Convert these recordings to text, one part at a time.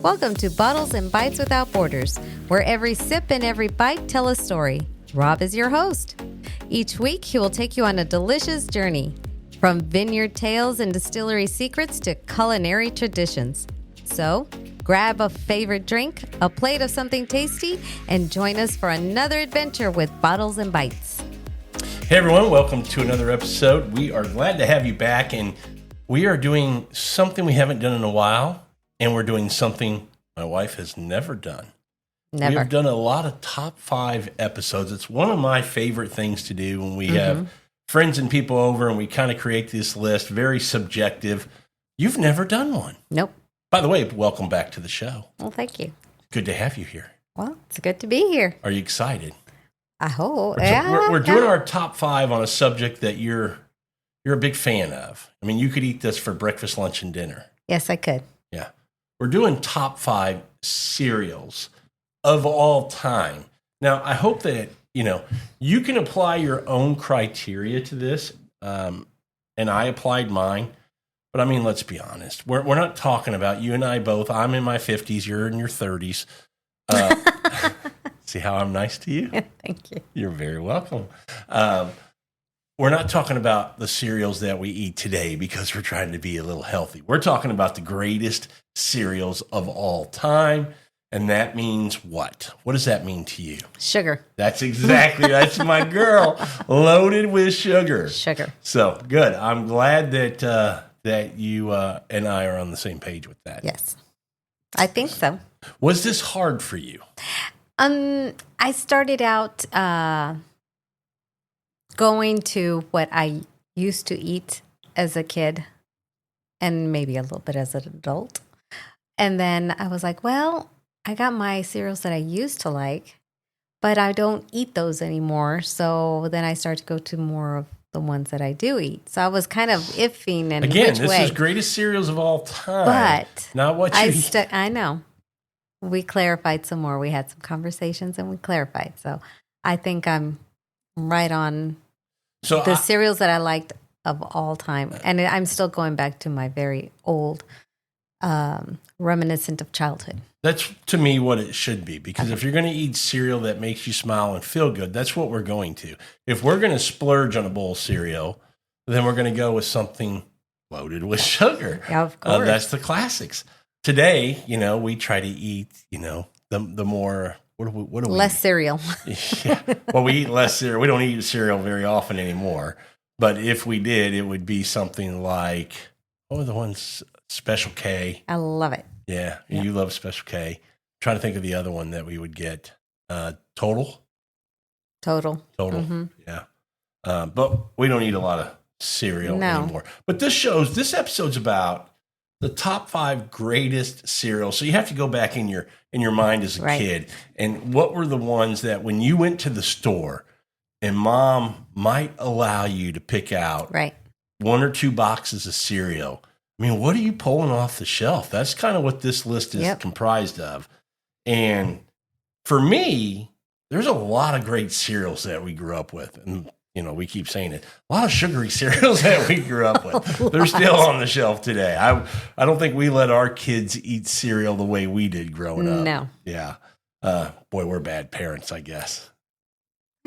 Welcome to Bottles and Bites Without Borders, where every sip and every bite tell a story. Rob is your host. Each week, he will take you on a delicious journey, from vineyard tales and distillery secrets to culinary traditions. So, grab a favorite drink, a plate of something tasty, and join us for another adventure with Bottles and Bites. Hey everyone, welcome to another episode. We are glad to have you back, and we are doing something we haven't done in a while, and we're doing something my wife has never done. Never. We've done a lot of top 5 episodes. It's one of my favorite things to do when we have friends and people over and we kind of create this list, very subjective. You've never done one. Nope. By the way, welcome back to the show. Well, thank you. Good to have you here. Well, it's good to be here. Are you excited? I hope. We're doing our top 5 on a subject that you're a big fan of. I mean, you could eat this for breakfast, lunch, and dinner. Yes, I could. Yeah. We're doing top 5 cereals of all time. Now, I hope that, you can apply your own criteria to this. And I applied mine. But I mean, let's be honest. We're not talking about you and I both. I'm in my 50s. You're in your 30s. See how I'm nice to you? Thank you. You're very welcome. We're not talking about the cereals that we eat today because we're trying to be a little healthy. We're talking about the greatest cereals of all time. And that means what? What does that mean to you? Sugar. That's my girl, loaded with sugar. Sugar. So good. I'm glad that you and I are on the same page with that. Yes. I think so. Was this hard for you? I started out going to what I used to eat as a kid and maybe a little bit as an adult. And then I was like, well, I got my cereals that I used to like, but I don't eat those anymore. So then I started to go to more of the ones that I do eat. So I was kind of iffing in Again, which way. This is greatest cereals of all time. But not what you eat. I know. We clarified some more. We had some conversations and we clarified. So I think I'm right on the cereals that I liked of all time. And I'm still going back to my very old, reminiscent of childhood. That's, to me, what it should be. Because if you're going to eat cereal that makes you smile and feel good, that's what we're going to. If we're going to splurge on a bowl of cereal, then we're going to go with something loaded with sugar. Yeah, of course. That's the classics. Today, we try to eat, the more, what do we less cereal. Yeah. Well, we eat less cereal. We don't eat cereal very often anymore. But if we did, it would be something like, what were the ones? Special K. I love it. Yeah, you love Special K. I'm trying to think of the other one that we would get. Total. Mm-hmm. Yeah. But we don't eat a lot of cereal anymore. But this episode's about the top 5 greatest cereals. So you have to go back in your mind as a kid. And what were the ones that when you went to the store and mom might allow you to pick out 1 or 2 boxes of cereal? I mean, what are you pulling off the shelf? That's kind of what this list is comprised of. And for me, there's a lot of great cereals that we grew up with. And, we keep saying it. A lot of sugary cereals that we grew up with. They're still on the shelf today. I don't think we let our kids eat cereal the way we did growing up. No. Yeah. Boy, we're bad parents, I guess.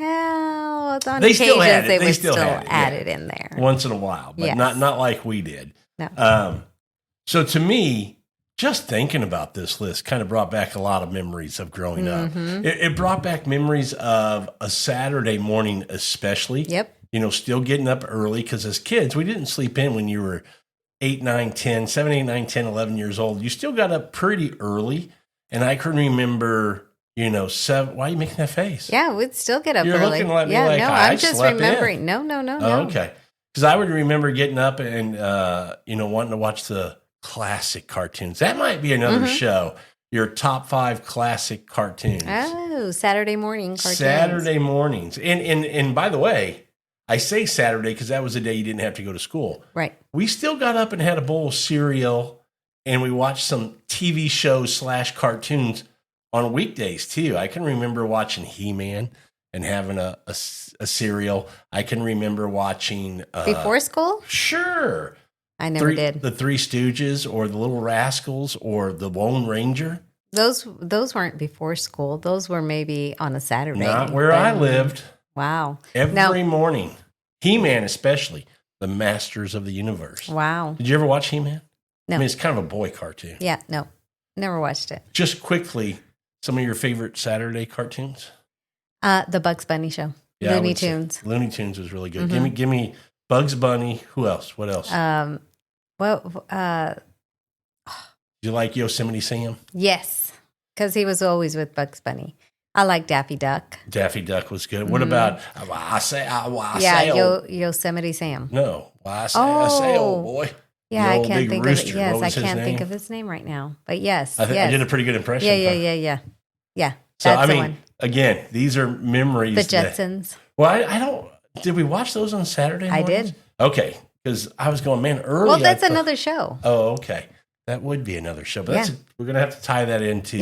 Well, on they occasions still had it. they They would still still had it, add it in there. Once in a while, but not like we did. No. So to me, just thinking about this list kind of brought back a lot of memories of growing up. It brought back memories of a Saturday morning especially. Yep. Still getting up early because as kids, we didn't sleep in when you were 7, 8, 9, 10, 11 years old. You still got up pretty early. And I can remember, 7. Why are you making that face? Yeah, we'd still get up You're early. Looking at me like I'm just slept remembering. in. No. Oh, okay. Because I would remember getting up and, wanting to watch the classic cartoons. That might be another show. Your top 5 classic cartoons. Oh, Saturday morning cartoons. Saturday mornings. And by the way, I say Saturday because that was the day you didn't have to go to school. Right. We still got up and had a bowl of cereal and we watched some TV shows / cartoons on weekdays too. I can remember watching He-Man and having a cereal. I can remember watching before school. Sure. I never did. The Three Stooges or the Little Rascals or the Lone Ranger. Those weren't before school. Those were maybe on a Saturday. Not where I lived. Wow. Every morning. He-Man especially. The Masters of the Universe. Wow. Did you ever watch He-Man? No. I mean, it's kind of a boy cartoon. Yeah, no. Never watched it. Just quickly, some of your favorite Saturday cartoons? The Bugs Bunny show. Yeah, Looney Tunes. Looney Tunes was really good. Mm-hmm. Give me Bugs Bunny. Who else? What else? Do you like Yosemite Sam? Yes, because he was always with Bugs Bunny. I like Daffy Duck. Daffy Duck was good. What about Yosemite Sam? No, I say, old boy. Yeah, I can't think of it. Yes, I can't think of his name right now. But yes, I did a pretty good impression. Yeah. So I mean, again, these are memories. The Jetsons. I don't. Did we watch those on Saturday mornings? I did. Okay, because I was going, man, early. Well, that's another show. Oh, okay. That would be another show, but we're gonna have to tie that into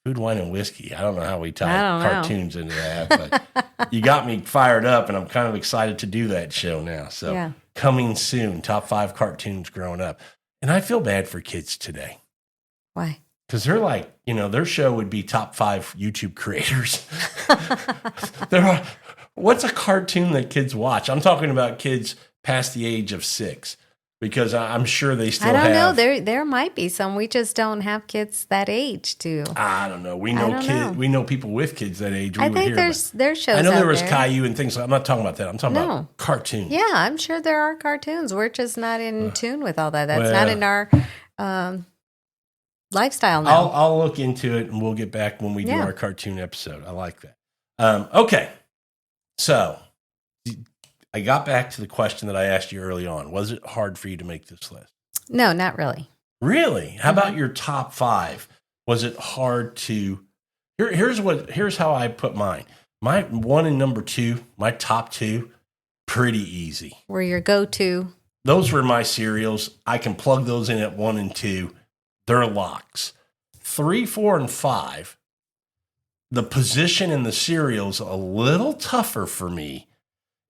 Food, Wine, and Whiskey. I don't know how we tie cartoons into that, but you got me fired up, and I'm kind of excited to do that show now. So coming soon, top 5 cartoons growing up. And I feel bad for kids today. Why? Because they're like, their show would be top 5 YouTube creators. What's a cartoon that kids watch? I'm talking about kids past the age of 6. Because I'm sure they still have. I don't know. There might be some. We just don't have kids that age to. I don't know. We know We know people with kids that age. I think there's shows. I know there was Caillou and things. I'm not talking about that. I'm talking about cartoons. Yeah, I'm sure there are cartoons. We're just not in tune with all that. That's not in our lifestyle now. I'll look into it and we'll get back when we do our cartoon episode. I like that. Okay, so. I got back to the question that I asked you early on. Was it hard for you to make this list? No, not really. Really? How about your top 5? Was it hard to? Here's how I put mine. My 1 and number 2, my top 2, pretty easy. Were your go-to? Those were my cereals. I can plug those in at 1 and 2. They're locks. 3, 4, and 5. The position in the cereals a little tougher for me.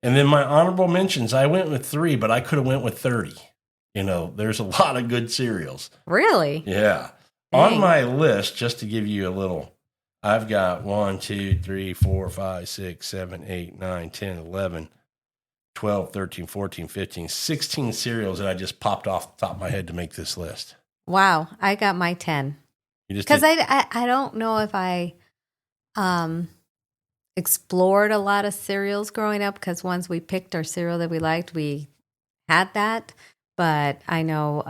And then my honorable mentions, I went with 3, but I could have went with 30. There's a lot of good cereals. Really? Yeah. Dang. On my list, just to give you a little, I've got 1, 2, 3, 4, 5, 6, 7, 8, 9, 10, 11, 12, 13, 14, 15, 16 cereals that I just popped off the top of my head to make this list. Wow. I got my 10. Because I don't know if I explored a lot of cereals growing up, because once we picked our cereal that we liked, we had that. But I know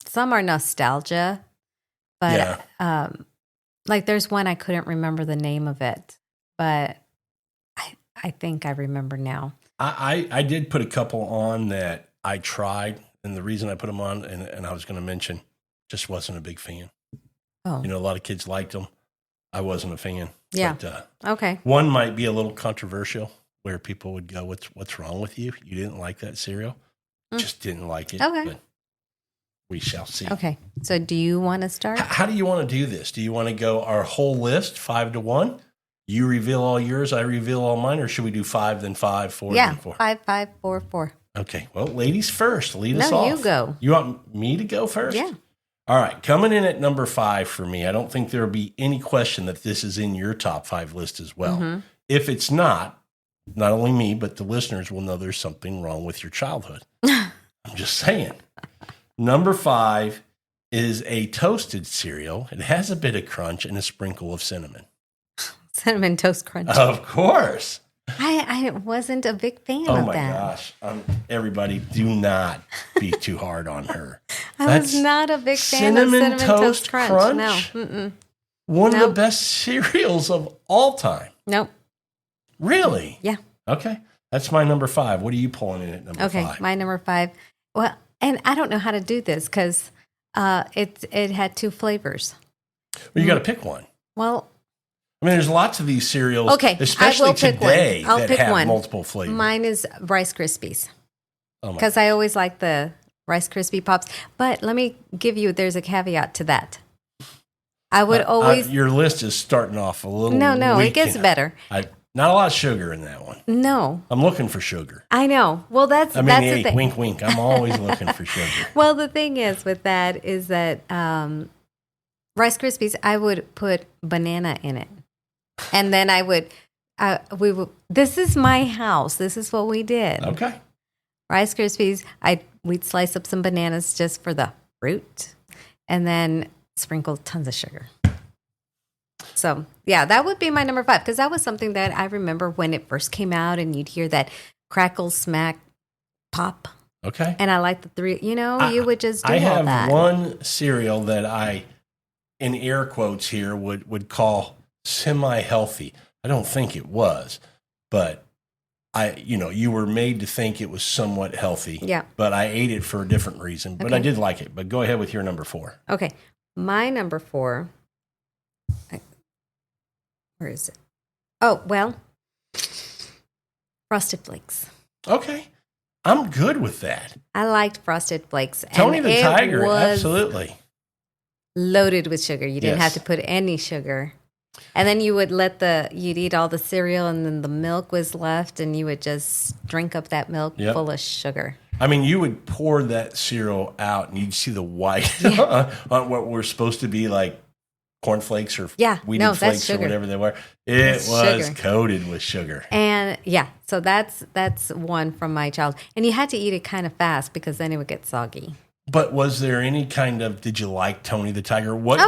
some are nostalgia, but like there's one I couldn't remember the name of it, but I think I remember now. I did put a couple on that I tried, and the reason I put them on, and I was going to mention, just wasn't a big fan. Oh. A lot of kids liked them. I wasn't a fan. Yeah. But, okay. One might be a little controversial, where people would go, "What's wrong with you? You didn't like that cereal? Just didn't like it." Okay. But we shall see. Okay. So, do you want to start? How do you want to do this? Do you want to go our whole list 5 to 1? You reveal all yours, I reveal all mine, or should we do 5 then 5, 4 then 4? 5, 5, 4, 4. Okay. Well, ladies first. Lead us off. No, you go. You want me to go first? Yeah. All right, coming in at number 5 for me, I don't think there will be any question that this is in your top 5 list as well. Mm-hmm. If it's not only me, but the listeners will know there's something wrong with your childhood. I'm just saying. Number 5 is a toasted cereal. It has a bit of crunch and a sprinkle of cinnamon. Cinnamon Toast Crunch. Of course. I wasn't a big fan of that. Oh my gosh. Everybody, do not be too hard on her. I was not a big fan of Cinnamon Toast Crunch. No. Mm-mm. One of the best cereals of all time. Nope. Really? Yeah. Okay. That's my number 5. What are you pulling in at number 5? Okay, my number 5. Well, and I don't know how to do this because it had 2 flavors. Well, you got to pick one. Well, I mean, there's lots of these cereals, especially today, that have multiple flavors. Mine is Rice Krispies. Because I always like the Rice Krispie Pops. But let me give you, there's a caveat to that. I would always... your list is starting off a little No, weak. it gets better. Not a lot of sugar in that one. No. I'm looking for sugar. I know. Well, that's the thing. Wink, wink. I'm always looking for sugar. Well, the thing is with that is that Rice Krispies, I would put banana in it. And then this is my house. This is what we did. Okay. Rice Krispies, we'd slice up some bananas just for the fruit and then sprinkle tons of sugar. So, yeah, that would be my number 5 because that was something that I remember when it first came out and you'd hear that crackle, smack, pop. Okay. And I like the 3, you would just do all that. I have one cereal that I, in air quotes here, would call semi-healthy. I don't think it was, but you were made to think it was somewhat healthy. Yeah. But I ate it for a different reason. But I did like it. But go ahead with your number 4. Okay. My number 4... Where is it? Oh, well, Frosted Flakes. Okay. I'm good with that. I liked Frosted Flakes. Tony the Tiger, absolutely. Loaded with sugar. You didn't have to put any sugar. And then you would you'd eat all the cereal and then the milk was left and you would just drink up that milk full of sugar. I mean, you would pour that cereal out and you'd see the white on what were supposed to be like cornflakes or wheated flakes or whatever they were. It was coated with sugar. And so that's one from my childhood. And you had to eat it kind of fast because then it would get soggy. But was there any did you like Tony the Tiger? What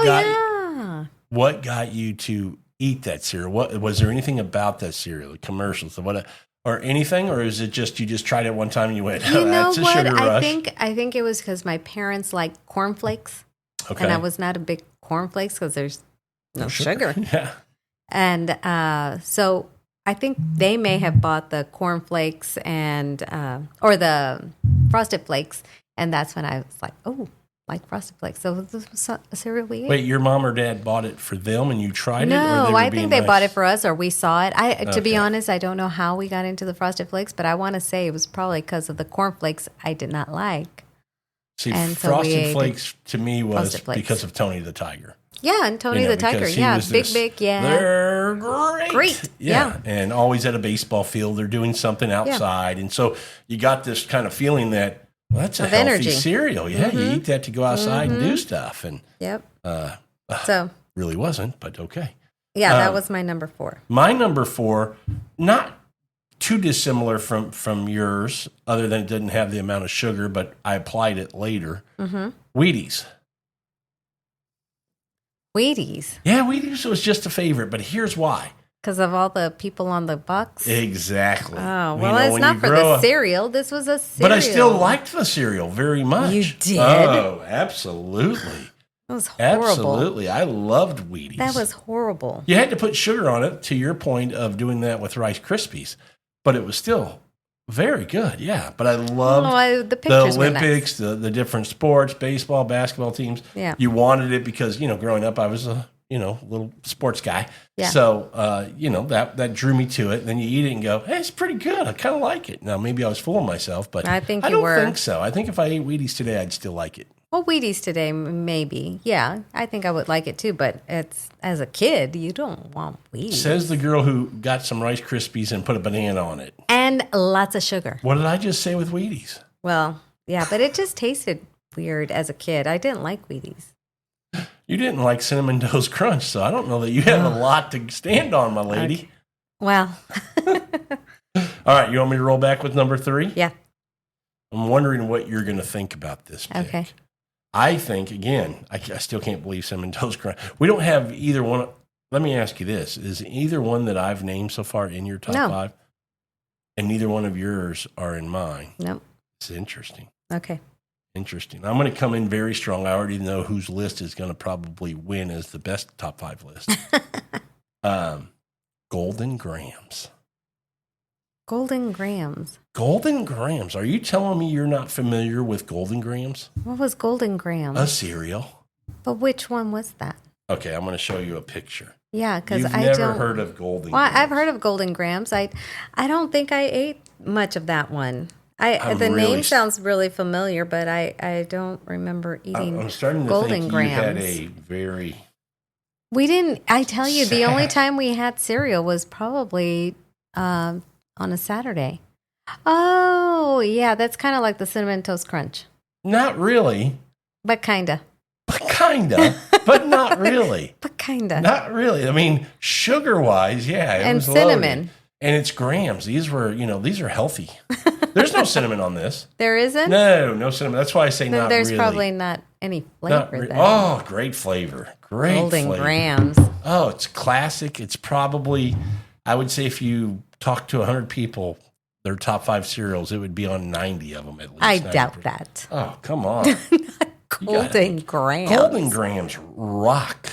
got you to eat that cereal? Was there anything about that cereal, the commercials, or anything? Or is it just, you just tried it one time and you went, that's a sugar rush? I think it was because my parents liked cornflakes. Okay. And I was not a big cornflakes because there's no sugar. Yeah. And so I think they may have bought the cornflakes and or the Frosted Flakes, and that's when I was like, like Frosted Flakes. So this was a cereal we ate. Wait, your mom or dad bought it for them and you tried it? No, I think they bought it for us or we saw it. To be honest, I don't know how we got into the Frosted Flakes, but I want to say it was probably because of the cornflakes I did not like. See, Frosted Flakes to me was because of Tony the Tiger. Yeah, and Tony the Tiger. Yeah, big. Yeah, they're great. Great. Yeah, and always at a baseball field. They're doing something outside, and so you got this kind of feeling that that's a healthy cereal. Yeah, you eat that to go outside and do stuff. And so really wasn't, but okay. Yeah, that was my number 4. My number 4, not too dissimilar from yours, other than it didn't have the amount of sugar, but I applied it later. Wheaties. Wheaties? Yeah, Wheaties was just a favorite, but here's why. Because of all the people on the box? Exactly. Oh, well, it's not for the cereal. This was a cereal. But I still liked the cereal very much. You did? Oh, absolutely. That was horrible. Absolutely. I loved Wheaties. That was horrible. You had to put sugar on it, to your point of doing that with Rice Krispies. But it was still very good, yeah. But I loved the Olympics, the different sports, baseball, basketball teams. Yeah. You wanted it because, growing up I was a, little sports guy. Yeah. So, that drew me to it. And then you eat it and go, hey, it's pretty good. I kind of like it. Now, maybe I was fooling myself, but I don't think so. I think if I ate Wheaties today, I'd still like it. Well, Wheaties today, maybe. Yeah, I think I would like it too, but as a kid, you don't want Wheaties. Says the girl who got some Rice Krispies and put a banana on it. And lots of sugar. What did I just say with Wheaties? Well, yeah, but it just tasted weird as a kid. I didn't like Wheaties. You didn't like Cinnamon Toast Crunch, so I don't know that you have a lot to stand on, my lady. Okay. Well. All right, you want me to roll back with number 3? Yeah. I'm wondering what you're going to think about this pick. Okay. I think, again, I still can't believe Cinnamon Toast Crunch. We don't have either one. Let me ask you this. Is either one that I've named so far in your top 5? And neither one of yours are in mine? No. It's interesting. Okay. Interesting. I'm going to come in very strong. I already know whose list is going to probably win as the best top 5 list. Golden Grahams. Golden Grahams. Golden Grahams. Are you telling me you're not familiar with Golden Grahams? What was Golden Grahams? A cereal. But which one was that? Okay, I'm going to show you a picture. Yeah, because I don't. You've never heard of Golden Grahams. I've heard of Golden Grahams. I don't think I ate much of that one. The name sounds really familiar, but I don't remember eating I'm starting to Golden think Grahams. You had a very We didn't. I tell you, the only time we had cereal was probably on a Saturday. Oh, yeah. That's kind of like the Cinnamon Toast Crunch. Not really. But kinda. But not really. But kinda. Not really. I mean, sugar-wise, yeah. It and was cinnamon. Loaded. And it's grams. These are healthy. There's no cinnamon on this. There isn't? No cinnamon. That's why I say then not there's really. There's probably not any flavor there. Oh, great flavor. Golden flavor. grams. Oh, it's classic. It's probably, I would say if you talk to 100 people, their top 5 cereals, it would be on 90 of them at least. I doubt that. Oh, come on. Golden grams. Golden grams rock.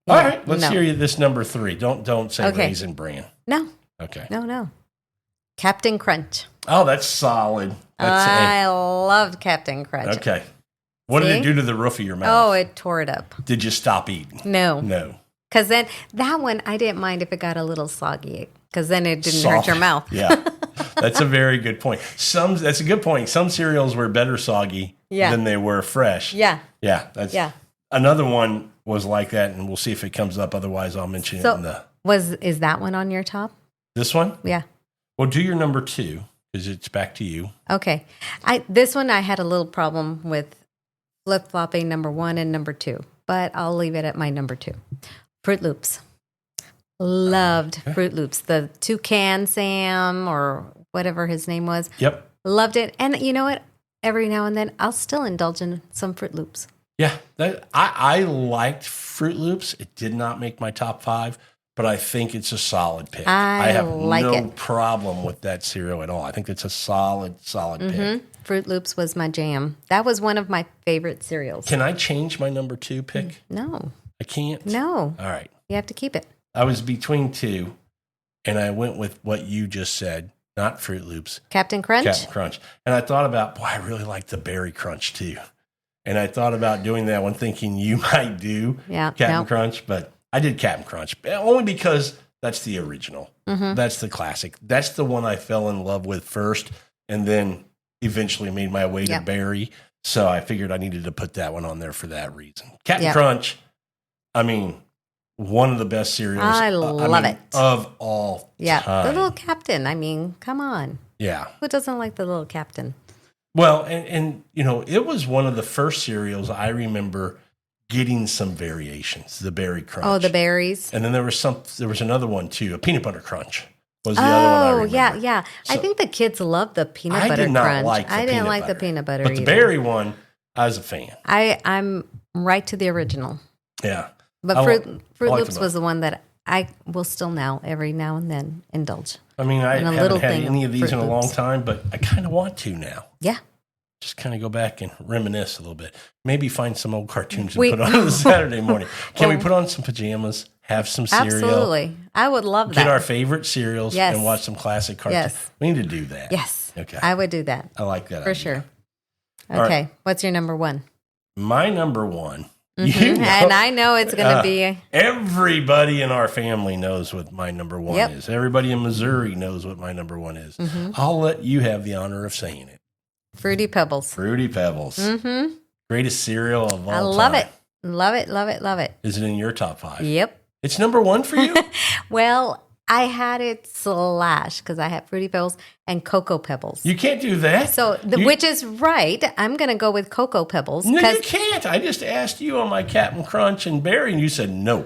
Yeah, all right, let's hear you this number 3. Don't say Raisin Bran. No. Okay. No. Captain Crunch. Oh, that's solid. I loved Captain Crunch. Okay. What did it do to the roof of your mouth? Oh, it tore it up. Did you stop eating? No. Because then that one, I didn't mind if it got a little soggy because then it didn't hurt your mouth. Yeah. That's a very good point. That's a good point. Some cereals were better soggy than they were fresh. Yeah. Yeah. Another one was like that, and we'll see if it comes up. Otherwise, I'll mention it in the... Is that one on your top? This one? Yeah. Well, do your number 2, because it's back to you. Okay. This one I had a little problem with flip-flopping number 1 and number 2, but I'll leave it at my number 2. Fruit Loops. Loved Fruit Loops. The Toucan Sam or whatever his name was. Yep. Loved it. And you know what? Every now and then, I'll still indulge in some Fruit Loops. Yeah. I liked Fruit Loops. It did not make my top 5, but I think it's a solid pick. I have no problem with that cereal at all. I think it's a solid pick. Fruit Loops was my jam. That was one of my favorite cereals. Can I change my number 2 pick? No. I can't? No. All right. You have to keep it. I was between 2, and I went with what you just said, not Fruit Loops. Captain Crunch? Captain Crunch. And I thought about, I really like the Berry Crunch too. And I thought about doing that one thinking you might do Captain Crunch, but I did Captain Crunch only because that's the original. Mm-hmm. That's the classic. That's the one I fell in love with first and then eventually made my way to Berry. So I figured I needed to put that one on there for that reason. Captain Crunch, I mean, one of the best cereals. I love it. Of all time. Yeah, the little captain. I mean, come on. Yeah. Who doesn't like the little captain? Well, and it was one of the first cereals I remember getting some variations, the Berry Crunch. Oh, the berries. And then there was another one too, a Peanut Butter Crunch was the other one I remember. Yeah. So I think the kids love the Peanut Butter Crunch. I didn't like the peanut butter But the berry one, I was a fan. I'm right to the original. Yeah. But Fruit Loops was the one that I will still now, every now and then, indulge. I mean, I haven't had any of these in a long time, but I kind of want to now. Yeah. Just kind of go back and reminisce a little bit. Maybe find some old cartoons and put on a Saturday morning. Can we put on some pajamas, have some cereal? Absolutely. I would love that. Get our favorite cereals and watch some classic cartoons. Yes. We need to do that. Yes. Okay. I would do that. I like that For idea. sure. Okay. What's your number 1? My number 1. Mm-hmm. And I know it's going to be... Everybody in our family knows what my number 1 is. Everybody in Missouri knows what my number 1 is. Mm-hmm. I'll let you have the honor of saying it. Fruity Pebbles. Fruity Pebbles. Mm-hmm. Greatest cereal of all time. I love it. Love it, love it, love it. Is it in your top 5? Yep. It's number 1 for you? Well, I had it slash because I had Fruity Pebbles and Cocoa Pebbles. You can't do that. So, which is right. I'm going to go with Cocoa Pebbles. No, you can't. I just asked you on my Captain Crunch and Berry, and you said no.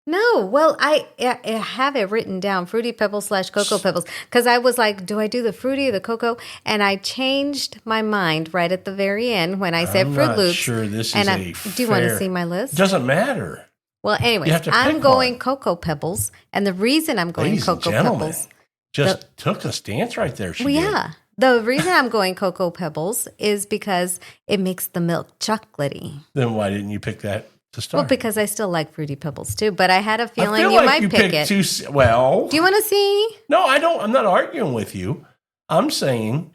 No. Well, I have it written down, Fruity Pebbles / Cocoa Pebbles, because I was like, do I do the Fruity or the Cocoa? And I changed my mind right at the very end when I said Fruit Loops. I'm not sure this is do you want to see my list? Doesn't matter. Well, anyway, I'm going Cocoa Pebbles, and the reason I'm going Cocoa Pebbles took a stance right there. Well, yeah, the reason I'm going Cocoa Pebbles is because it makes the milk chocolatey. Then why didn't you pick that to start? Well, because I still like Fruity Pebbles too, but I had a feeling you might pick it. Do you want to see? No, I don't. I'm not arguing with you. I'm saying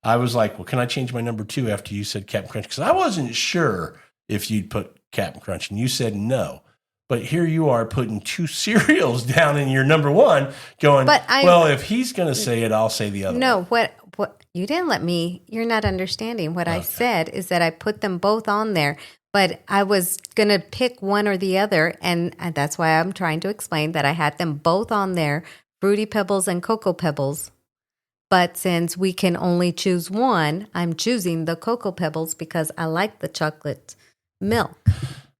I was like, well, can I change my number 2 after you said Captain Crunch? Because I wasn't sure if you'd put Captain Crunch, and you said no. But here you are putting 2 cereals down in your number 1 going, if he's going to say it, I'll say the other No, one. what you didn't let me, you're not understanding. What I said is that I put them both on there, But I was going to pick one or the other, and that's why I'm trying to explain that I had them both on there, Fruity Pebbles and Cocoa Pebbles. But since we can only choose one, I'm choosing the Cocoa Pebbles because I like the chocolate milk.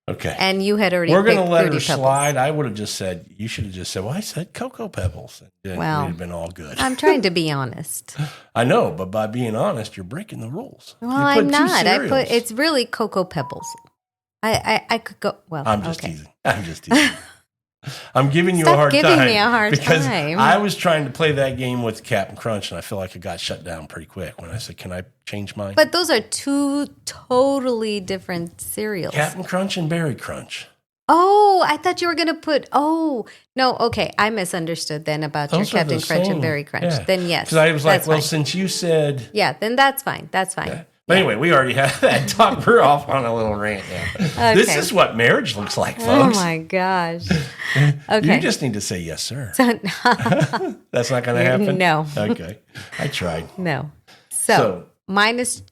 Okay. And you had already We're going to picked let Fruity her Pebbles. slide. I would have just said, you should have just said, well, I said Cocoa Pebbles. And well, we'd have been all good. I'm trying to be honest. I know, but by being honest, you're breaking the rules. Well, I'm not. It's really Cocoa Pebbles. I could go, well, I'm just teasing. I'm giving you a hard time. Stop giving me a hard because time. I was trying to play that game with Captain Crunch, and I feel like it got shut down pretty quick when I said, can I change mine? But those are two totally different cereals. Captain Crunch and Berry Crunch. Oh, I thought you were going to put, no, okay. I misunderstood then about Those your Captain Crunch and Berry Crunch. Yeah. Then yes. Because I was like, well, since you said. Yeah, then that's fine. That's fine. Yeah. But anyway, we already had that talk. We're off on a little rant now. Okay. This is what marriage looks like, folks. Oh, my gosh. Okay. You just need to say yes, sir. That's not going to happen? No. Okay. I tried. No. So mine is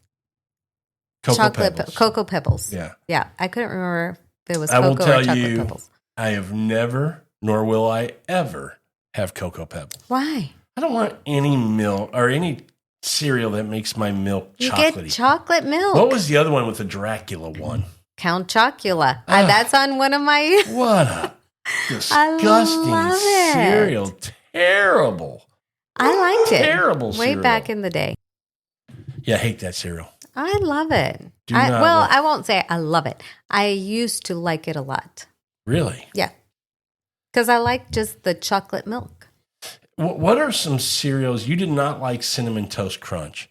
Cocoa Pebbles. Yeah. Yeah. I couldn't remember if it was Cocoa or Chocolate Pebbles. I have never, nor will I ever, have Cocoa Pebbles. Why? I don't want any milk or any cereal that makes my milk chocolatey. You get chocolate milk. What was the other one with the Dracula one? Count Chocula. That's on one of my... What a disgusting cereal. Terrible. I liked it. Terrible cereal. Way back in the day. Yeah, I hate that cereal. I love it. I won't say I love it. I used to like it a lot. Really? Yeah. Because I like just the chocolate milk. What are some cereals you did not like? Cinnamon Toast Crunch.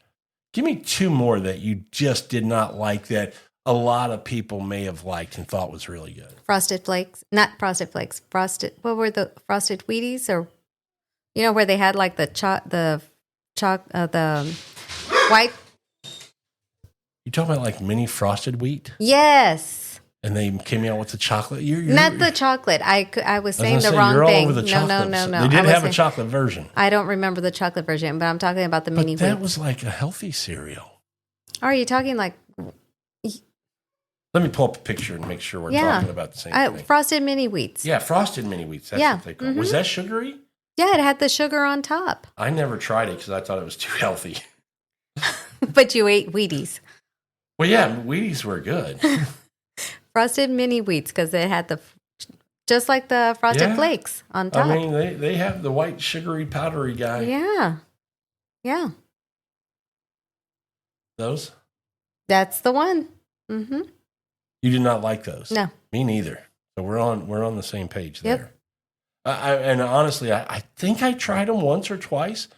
Give me two more that you just did not like that a lot of people may have liked and thought was really good. Frosted Flakes. Not Frosted Flakes. What were the Frosted Wheaties? Or, where they had like the white. You talking about like mini frosted wheat? Yes. And they came out with the chocolate. Not the chocolate. I was saying the wrong you're thing. All over the chocolate. No. They did have a chocolate version. I don't remember the chocolate version, but I'm talking about the mini. That was like a healthy cereal. Are you talking like? Let me pull up a picture and make sure we're talking about the same thing. Frosted mini wheats. Yeah, frosted mini wheats. That's what they call it. Was that sugary? Yeah, it had the sugar on top. I never tried it because I thought it was too healthy. But you ate Wheaties. Well, yeah, Wheaties were good. Frosted mini wheats because they had just like the Frosted Flakes on top. I mean, they have the white sugary powdery guy. Yeah. Those? That's the one. Mm-hmm. You did not like those? No. Me neither. So we're on the same page there. And honestly, I think I tried them once or twice,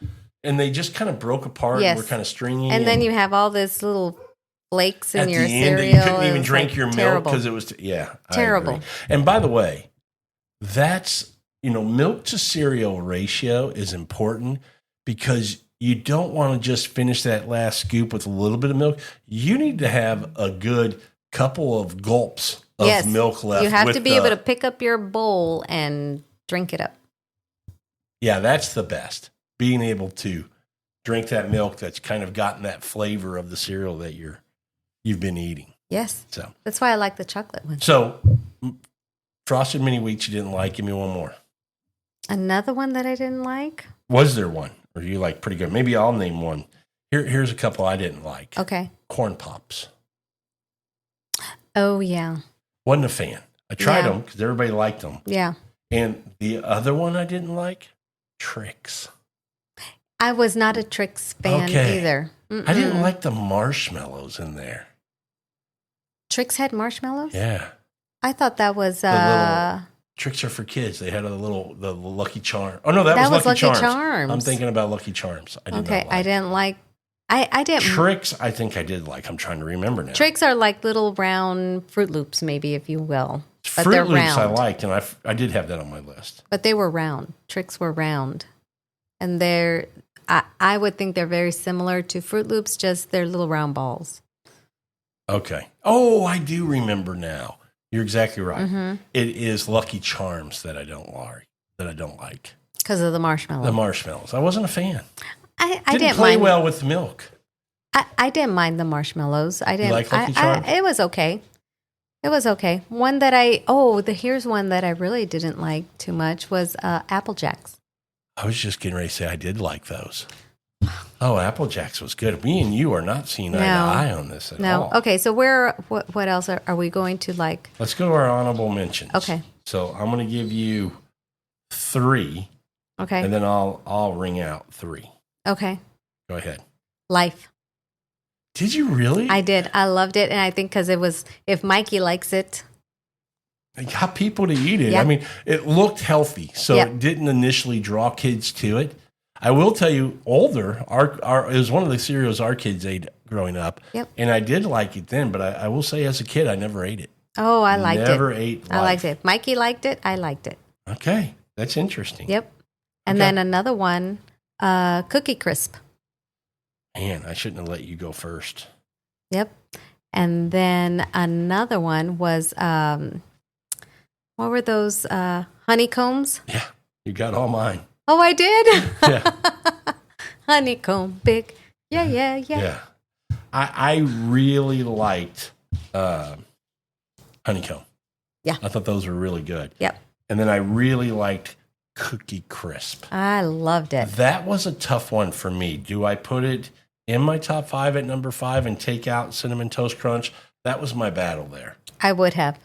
and they just kind of broke apart. Yes. And were kind of stringy. And then you have all this little flakes in your cereal. You couldn't even drink your milk because it was terrible. And by the way, that's milk to cereal ratio is important because you don't want to just finish that last scoop with a little bit of milk. You need to have a good couple of gulps of milk left. You have to be able to pick up your bowl and drink it up. Yeah, that's the best. Being able to drink that milk that's kind of gotten that flavor of the cereal that you've been eating. Yes. So that's why I like the chocolate one. So frosted mini wheats you didn't like. Give me one more. Another one that I didn't like? Was there one? Or you like pretty good? Maybe I'll name one. Here's a couple I didn't like. Okay. Corn Pops. Oh, yeah. Wasn't a fan. I tried them because everybody liked them. Yeah. And the other one I didn't like, Trix. I was not a Trix fan either. I didn't like the marshmallows in there. Trix had marshmallows? Yeah. I thought that was... Tricks are for kids. They had the Lucky Charm. Oh, no, that was Lucky Charms. I'm thinking about Lucky Charms. I didn't like... I didn't... Tricks, I think I did like. I'm trying to remember now. Tricks are like little round Fruit Loops, maybe, if you will. But Fruit they're Loops round. I liked, and I did have that on my list. But they were round. Tricks were round. And I would think they're very similar to Fruit Loops, just they're little round balls. Okay. Oh, I do remember now. You're exactly right. Mm-hmm. It is Lucky Charms that I don't like. Because of the marshmallows. The marshmallows. I wasn't a fan. I didn't play mind, well with milk. I didn't mind the marshmallows. I didn't. You like Lucky Charms? It was okay. It was okay. One that here's one that I really didn't like too much was Apple Jacks. I was just getting ready to say I did like those. Oh, Apple Jacks was good. Me and you are not seeing eye to eye on this at all. Okay, so what else are we going to like? Let's go to our honorable mentions. Okay. So I'm going to give you 3. Okay. And then I'll ring out 3. Okay. Go ahead. Life. Did you really? I did. I loved it. And I think because it was, if Mikey likes it. It got people to eat it. Yep. I mean, it looked healthy, so It didn't initially draw kids to it. I will tell you, older, it was one of the cereals our kids ate growing up. Yep. And I did like it then, but I will say as a kid, I never ate it. Oh, I liked it. Never ate Life. I liked it. Mikey liked it. I liked it. Okay. That's interesting. Yep. And then another one, Cookie Crisp. Man, I shouldn't have let you go first. Yep. And then another one was, what were those, honeycombs? Yeah, you got all mine. Oh, I did? Yeah. Honeycomb, big. Yeah. Yeah. I really liked honeycomb. Yeah. I thought those were really good. Yep. And then I really liked Cookie Crisp. I loved it. That was a tough one for me. Do I put it in my top 5 at number 5 and take out Cinnamon Toast Crunch? That was my battle there. I would have.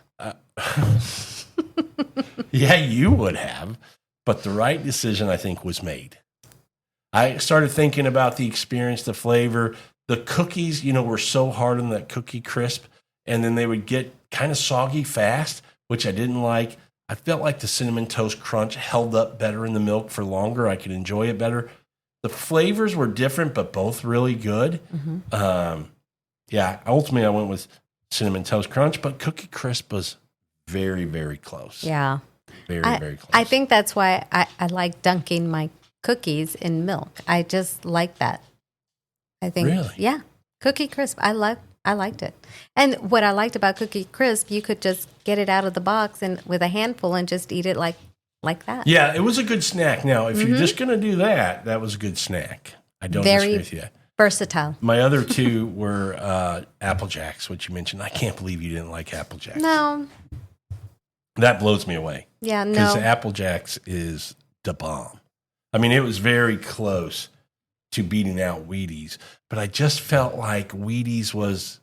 Yeah, you would have. But the right decision, I think, was made. I started thinking about the experience, the flavor. The cookies, were so hard on that Cookie Crisp, and then they would get kind of soggy fast, which I didn't like. I felt like the Cinnamon Toast Crunch held up better in the milk for longer. I could enjoy it better. The flavors were different, but both really good. Mm-hmm. Ultimately, I went with Cinnamon Toast Crunch, but Cookie Crisp was very, very close. Yeah. Very, very close. I think that's why I like dunking my cookies in milk. I just like that. I think. Really? Yeah. Cookie Crisp. I liked it. And what I liked about Cookie Crisp, you could just get it out of the box and with a handful and just eat it like that. Yeah, it was a good snack. Now, if you're just going to do that was a good snack. I don't disagree with you. Versatile. My other 2 were Apple Jacks, which you mentioned. I can't believe you didn't like Apple Jacks. No. That blows me away. Yeah, no. Because Apple Jacks is the bomb. I mean, it was very close to beating out Wheaties, but I just felt like Wheaties was,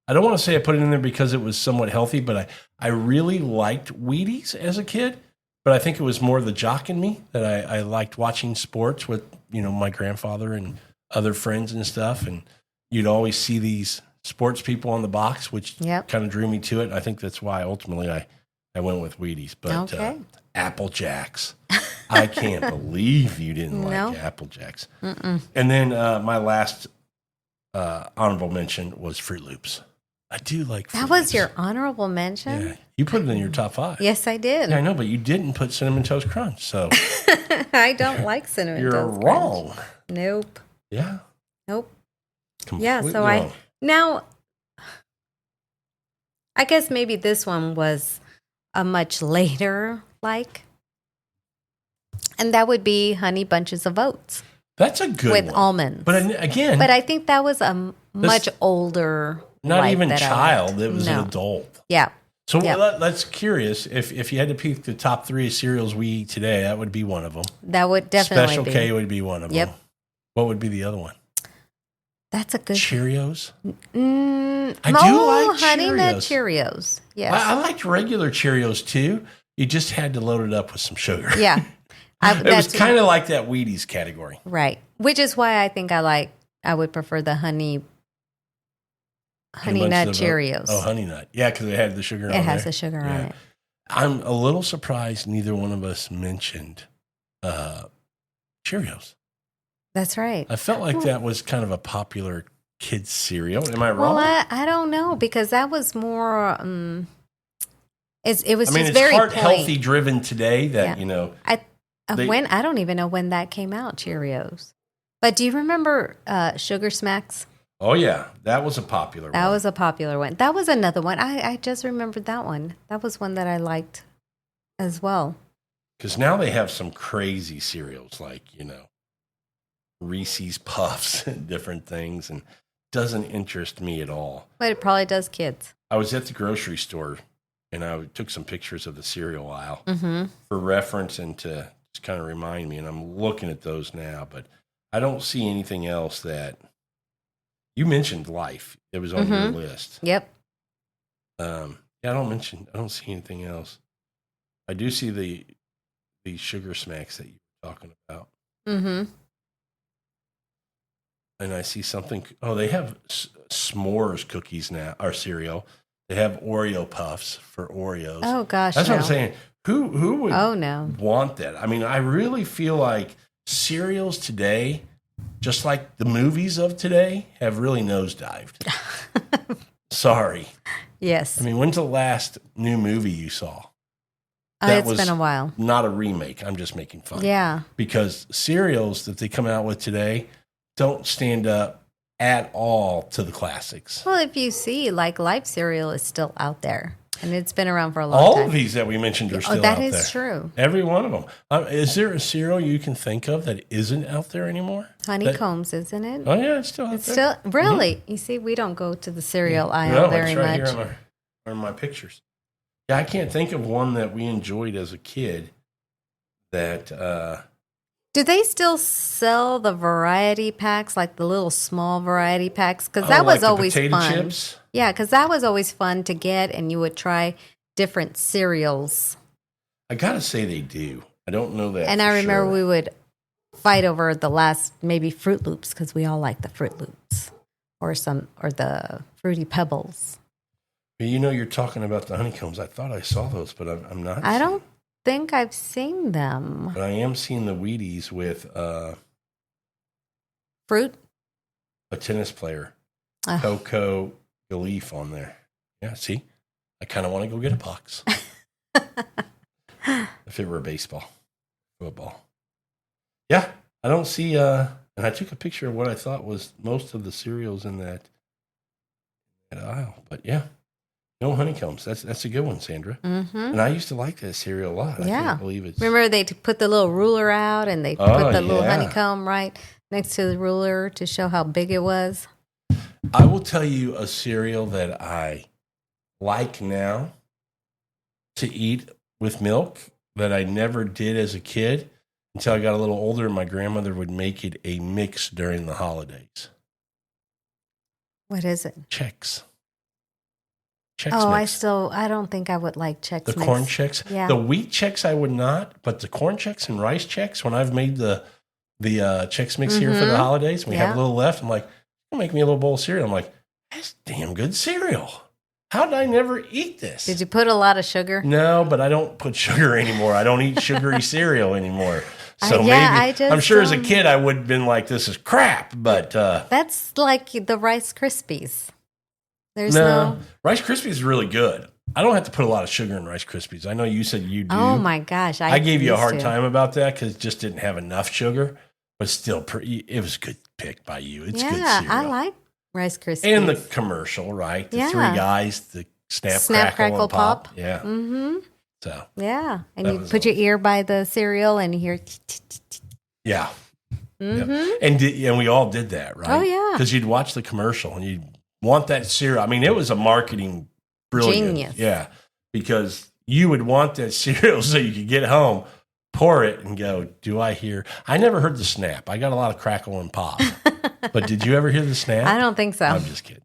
I don't want to say I put it in there because it was somewhat healthy, but I really liked Wheaties as a kid, but I think it was more the jock in me that I liked watching sports with, my grandfather and other friends and stuff, and you'd always see these sports people on the box, which kind of drew me to it. I think that's why ultimately I went with Wheaties, but Apple Jacks. I can't believe you didn't like Apple Jacks. Mm-mm. And then my last honorable mention was Fruit Loops. I do like Fruit Loops. That was your honorable mention? Yeah. You put it in your top 5. Yes, I did. Yeah, I know, but you didn't put Cinnamon Toast Crunch, so. I don't like Cinnamon Toast Crunch. You're wrong. Nope. Yeah. Nope. Completely so wrong. Now, I guess maybe this one was a much later and that would be Honey Bunches of Oats. That's a good with one. almonds. But again, I think that was a much older. Not even child; it was an adult. Yeah. So let's curious if you had to pick the top 3 cereals we eat today, that would be one of them. That would definitely Special K would be one of them. What would be the other one? That's a good Cheerios. I do like Honey Cheerios. Nut Cheerios. Yes, I liked regular Cheerios too. You just had to load it up with some sugar. Yeah. It was kind of like that Wheaties category. Right. Which is why I think I would prefer the Honey Nut Cheerios. Oh, Honey Nut. Yeah, because it had the sugar on it. It has the sugar on it. I'm a little surprised neither one of us mentioned Cheerios. That's right. I felt like that was kind of a popular kids cereal. Am I wrong? Well, I don't know because that was more. It was just it's very heart healthy driven today. That I don't even know when that came out. Cheerios, but do you remember Sugar Smacks? Oh yeah, that was a popular one. That was a popular one. That was another one. I just remembered that one. That was one that I liked as well. Because now they have some crazy cereals like Reese's Puffs and different things, and doesn't interest me at all. But it probably does kids. I was at the grocery store and I took some pictures of the cereal aisle Mm-hmm. for reference and to just kind of remind me. And I'm looking at those now, but I don't see anything else that you mentioned. Life, it was on your list. Yep. Yeah, I don't see anything else. I do see the sugar smacks that you were talking about. Mm-hmm. And I see something. Oh, they have s'mores cookies now, or cereal. They have Oreo puffs for Oreos. Oh gosh, that's no. what I'm saying. Who would no. want that? I mean, I really feel like cereals today, just like the movies of today, have really nosedived. Sorry. Yes. I mean, when's the last new movie you saw? It's been a while. Not a remake. I'm just making fun. Yeah. Because cereals that they come out with today don't stand up at all to the classics. Well, if you see, like, Life cereal is still out there, and it's been around for a long time. All of these that we mentioned are still out there. That is true. Every one of them. Is there a cereal you can think of that isn't out there anymore? Honeycombs, isn't it? Oh, yeah, it's still out there. Still, really? You see, we don't go to the cereal aisle very much. It's right here on my pictures. Yeah, I can't think of one that we enjoyed as a kid that... Do they still sell the variety packs, like the little small variety packs? Because that was always fun. Chips? Yeah, because that was always fun to get, and you would try different cereals. I gotta say they do. I don't know that. And I remember we would fight over the last maybe Fruit Loops because we all like the Fruit Loops or the Fruity Pebbles. But you're talking about the honeycombs. I thought I saw those, but I'm not. I don't think I've seen them. But I am seeing the Wheaties with fruit. A tennis player, Coco Gauff on there. Yeah, see, I kind of want to go get a box. If it were football. Yeah, I don't see. And I took a picture of what I thought was most of the cereals in that aisle. But yeah. No honeycombs. That's a good one, Sandra. Mm-hmm. And I used to like that cereal a lot. Yeah. I can't believe it. Remember they put the little ruler out and they put the little honeycomb right next to the ruler to show how big it was? I will tell you a cereal that I like now to eat with milk that I never did as a kid until I got a little older and my grandmother would make it a mix during the holidays. What is it? Chex. Mix. I don't think I would like Chex The Mix. corn Chex? Yeah. The wheat Chex I would not, but the corn Chex and rice Chex, when I've made the Chex Mix here for the holidays, and we have a little left, I'm like, make me a little bowl of cereal. I'm like, that's damn good cereal. How did I never eat this? Did you put a lot of sugar? No, but I don't put sugar anymore. I don't eat sugary cereal anymore. So I'm sure as a kid I would have been like, this is crap, but... That's like the Rice Krispies. There's no Rice Krispies is really good. I don't have to put a lot of sugar in Rice Krispies. I know you said you do. Oh my gosh. I gave you a hard time about that because it just didn't have enough sugar, but still it was a good pick by you. It's good cereal. I like Rice Krispies. And the commercial, right? The three guys, the snap, crackle, and pop. Yeah. Mm-hmm. So. Yeah. And you put your ear by the cereal and you hear. Yeah. Mm-hmm. Yeah. And we all did that, right? Oh, yeah. Because you'd watch the commercial and you'd want that cereal. I mean, it was a marketing brilliant. Genius. Yeah. Because you would want that cereal so you could get home, pour it, and go, do I hear? I never heard the snap. I got a lot of crackle and pop. But did you ever hear the snap? I don't think so. I'm just kidding.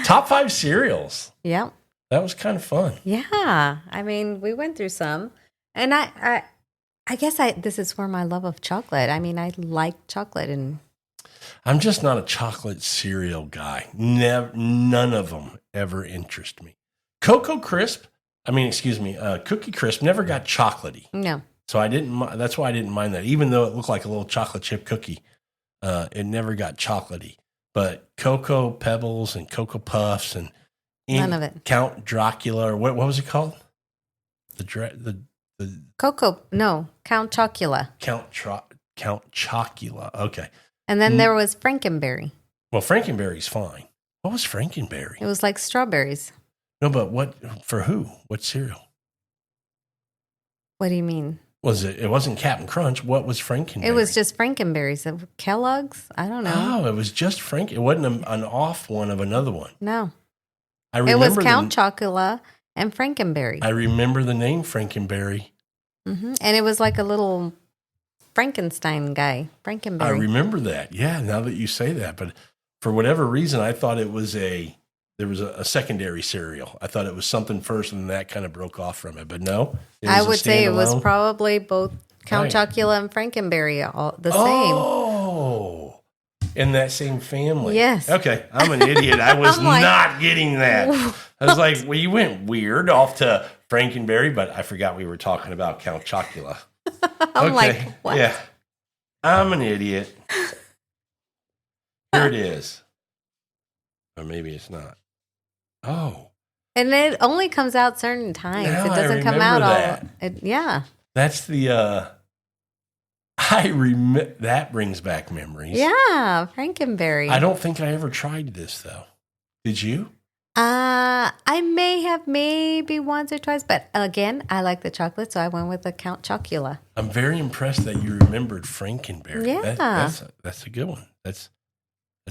Top 5 cereals. Yeah. That was kind of fun. Yeah. I mean, we went through some. And I guess this is where my love of chocolate. I mean, I like chocolate and... I'm just not a chocolate cereal guy. None of them ever interest me. Cookie Crisp never got chocolatey. No. So that's why I didn't mind that. Even though it looked like a little chocolate chip cookie, it never got chocolatey. But Cocoa Pebbles and Cocoa Puffs and none of it. Count Dracula, or what was it called? Count Chocula. Count Chocula. Okay. And then there was Frankenberry. Well, Frankenberry's fine. What was Frankenberry? It was like strawberries. No, but what for who? What cereal? What do you mean? It wasn't Captain Crunch. What was Frankenberry? It was just Frankenberries. Kellogg's? I don't know. Oh, it was just Frank. It wasn't an off one of another one. No. It was Count Chocula and Frankenberry. I remember the name Frankenberry. Mm-hmm. And it was like a little Frankenstein guy, Frankenberry. I remember that. Yeah, now that you say that. But for whatever reason, I thought there was a secondary cereal. I thought it was something first, and then that kind of broke off from it. But no, I would say it was probably both Count Chocula and Frankenberry, all the same. Oh, in that same family. Yes. Okay, I'm an idiot. I was not getting that. I was like, well, you went weird off to Frankenberry, but I forgot we were talking about Count Chocula. I'm like, what? Yeah, I'm an idiot. Here it is. Or maybe it's not. Oh. And it only comes out certain times. Now it doesn't come out all. Yeah. That's the. I remember that brings back memories. Yeah, Frankenberry. I don't think I ever tried this though. Did you? I may have maybe once or twice, but again, I like the chocolate, so I went with the Count Chocula. I'm very impressed that you remembered Frankenberry. Yeah, that's a good one. That's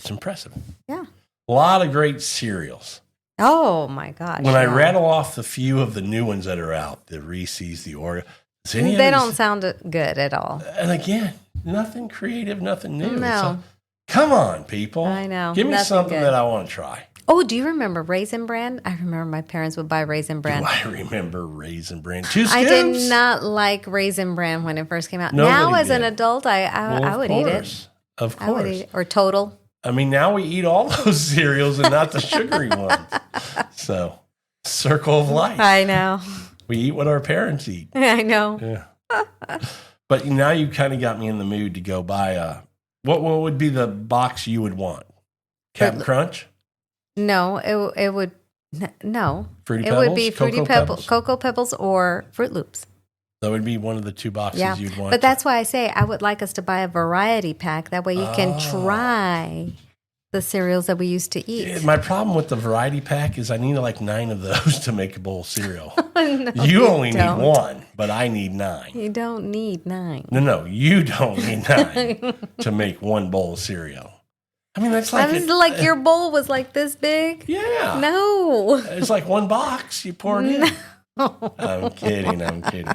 impressive. Yeah, a lot of great cereals. Oh my gosh! When I rattle off the few of the new ones that are out, the Reese's, the Oreo, they don't sound good at all. And again, nothing creative, nothing new. No, come on, people! I know. Give me something that I want to try. Oh, do you remember Raisin Bran? I remember my parents would buy Raisin Bran. Do I remember Raisin Bran? 2 scoops? I did not like Raisin Bran when it first came out. Now, as an adult, I would eat it. Of course. I would eat it. Or Total. I mean, now we eat all those cereals and not the sugary ones. So, circle of life. I know. We eat what our parents eat. I know. Yeah. But now you kind of got me in the mood to go buy what would be the box you would want? Captain Crunch? No, it would no. Fruity Pebbles? Pebbles? It would be Fruity Pebbles, Cocoa Pebbles, or Fruit Loops. That would be one of the 2 boxes you'd want. But that's why I say I would like us to buy a variety pack. That way you can try the cereals that we used to eat. Yeah, my problem with the variety pack is I need like 9 of those to make a bowl of cereal. No, you only need 1, but I need 9. You don't need 9. No, you don't need 9 to make 1 bowl of cereal. I mean, that's like... like your bowl was like this big? Yeah. No. It's like 1 box. You pour it in. I'm kidding.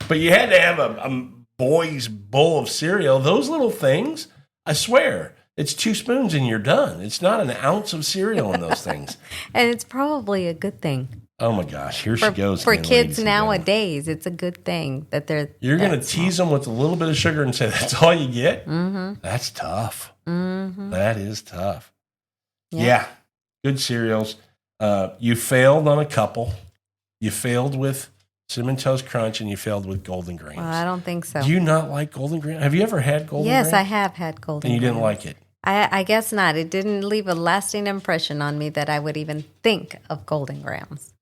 But you had to have a boy's bowl of cereal. Those little things, I swear, it's 2 spoons and you're done. It's not an ounce of cereal in those things. And it's probably a good thing. Oh my gosh, here she goes. For kids nowadays, it's a good thing that they're... You're going to tease them with a little bit of sugar and say, that's all you get? Mm-hmm. That's tough. Mm-hmm. That is tough. Yeah. Good cereals. You failed on a couple. You failed with Cinnamon Toast Crunch and you failed with Golden Grahams. Well, I don't think so. Do you not like Golden Grahams? Have you ever had Golden Grahams? Yes, I have had Golden Grahams. And you didn't like it? I guess not. It didn't leave a lasting impression on me that I would even think of Golden Grahams.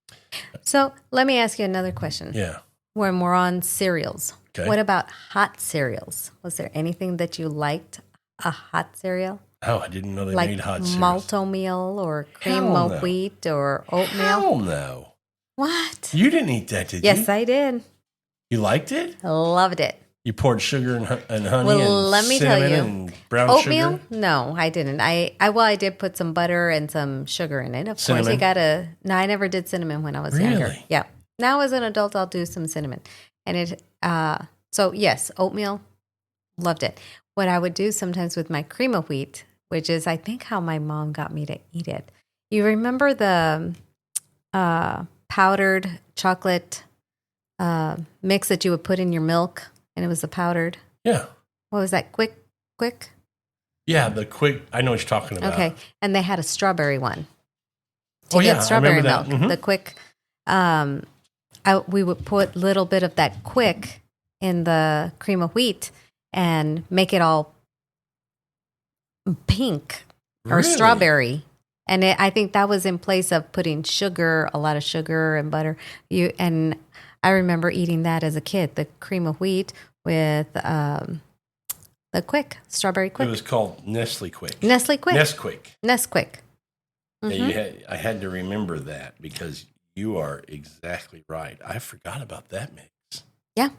So let me ask you another question. Yeah. When we're on cereals, okay. What about hot cereals? Was there anything that you liked, a hot cereal? Oh, I didn't know they made hot cereals. Like malto meal or cream of wheat or oatmeal? Hell no. What? You didn't eat that, did you? Yes, I did. You liked it? Loved it. You poured sugar and honey well, let me tell you, and brown oatmeal? Sugar? No, I didn't. I did put some butter and some sugar in it. Of cinnamon? Course, you gotta. No, I never did cinnamon when I was younger. Yeah. Now as an adult, I'll do some cinnamon, and it. So yes, oatmeal, loved it. What I would do sometimes with my cream of wheat, which is I think how my mom got me to eat it. You remember the powdered chocolate mix that you would put in your milk? And it was the powdered. Yeah. What was that? Quick? Yeah, the quick. I know what you're talking about. Okay. And they had a strawberry one. To get strawberry milk. Mm-hmm. The quick. We would put a little bit of that quick in the cream of wheat and make it all pink or strawberry. And I think that was in place of putting sugar, a lot of sugar and butter. I remember eating that as a kid, the cream of wheat with the Quick, strawberry Quick. It was called Nestle Quick. Nestle Quick. Nesquik. Mm-hmm. Yeah, I had to remember that because you are exactly right. I forgot about that mix. Yeah.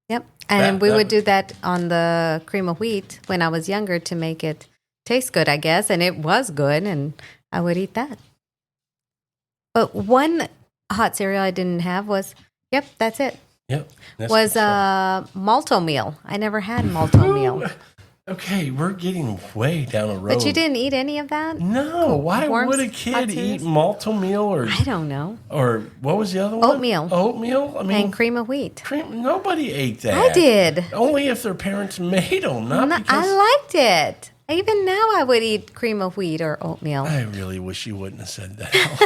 Yep. And we would do that on the cream of wheat when I was younger to make it taste good, I guess. And it was good, and I would eat that. But one hot cereal I didn't have was, that's it. Yep. Was malto meal. I never had malto meal. Okay, we're getting way down a road. But you didn't eat any of that? No. Why would a kid eat malto meal or... I don't know. Or what was the other one? Oatmeal. I mean, and cream of wheat. Nobody ate that. I did. Only if their parents made them, not because... I liked it. Even now I would eat cream of wheat or oatmeal. I really wish you wouldn't have said that out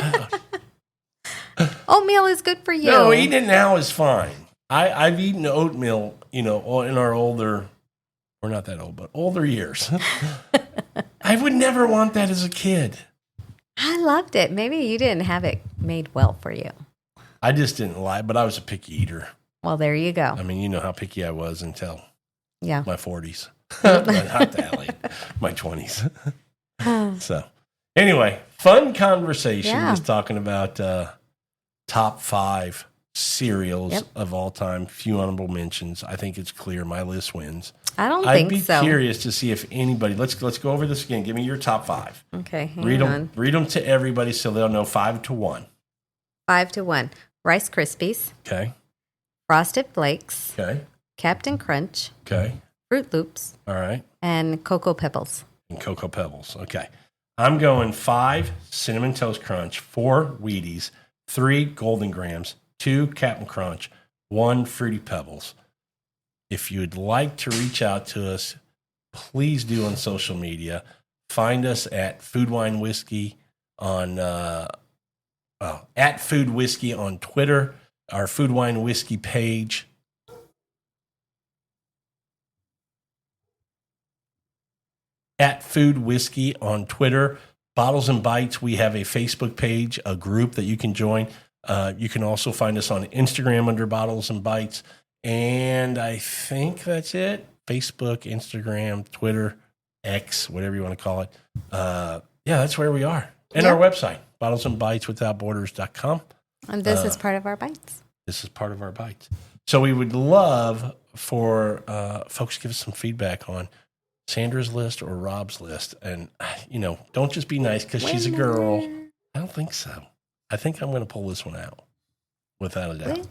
loud. Oatmeal is good for you. No, eating it now is fine. I've eaten oatmeal, in our older... We're not that old, but older years. I would never want that as a kid. I loved it. Maybe you didn't have it made well for you. I just didn't like, but I was a picky eater. Well, there you go. I mean, you know how picky I was until my 40s. Not that late. My 20s. So, anyway, fun conversation just talking about top 5 cereals of all time. Few honorable mentions. I think it's clear my list wins. I don't think so. I'd be curious to see if anybody. Let's go over this again. Give me your top 5. Okay, read them to everybody so they'll know 5 to 1. 5 to 1. Rice Krispies. Okay. Frosted Flakes. Okay. Captain Crunch. Okay. Fruit Loops. All right. And Cocoa Pebbles. Okay. I'm going 5 Cinnamon Toast Crunch, 4 Wheaties, 3 Golden Grams, 2 Captain Crunch, 1 Fruity Pebbles. If you'd like to reach out to us, please do on social media. Find us at Food Wine Whiskey on at Food Whiskey on Twitter, our Food Wine Whiskey page. At Food Whiskey on Twitter. Bottles and Bites, we have a Facebook page, a group that you can join. You can also find us on Instagram under Bottles and Bites. And I think that's it. Facebook, Instagram, Twitter, X, whatever you want to call it. That's where we are. And our website, bottlesandbiteswithoutborders.com. And this is part of our bites. This is part of our bites. So we would love for folks to give us some feedback on Sandra's list or Rob's list. And, don't just be nice because she's a girl. I don't think so. I think I'm going to pull this one out without a doubt.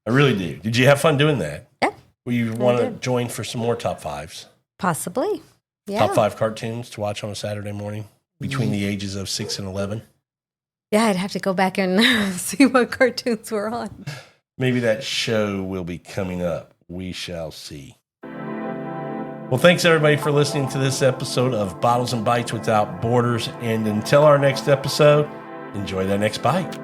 I really do. Did you have fun doing that? Yeah. Will you want to join for some more top 5s? Possibly. Yeah. Top 5 cartoons to watch on a Saturday morning between the ages of 6 and 11? Yeah, I'd have to go back and see what cartoons were on. Maybe that show will be coming up. We shall see. Well, thanks everybody for listening to this episode of Bottles and Bites Without Borders. And until our next episode, enjoy that next bite.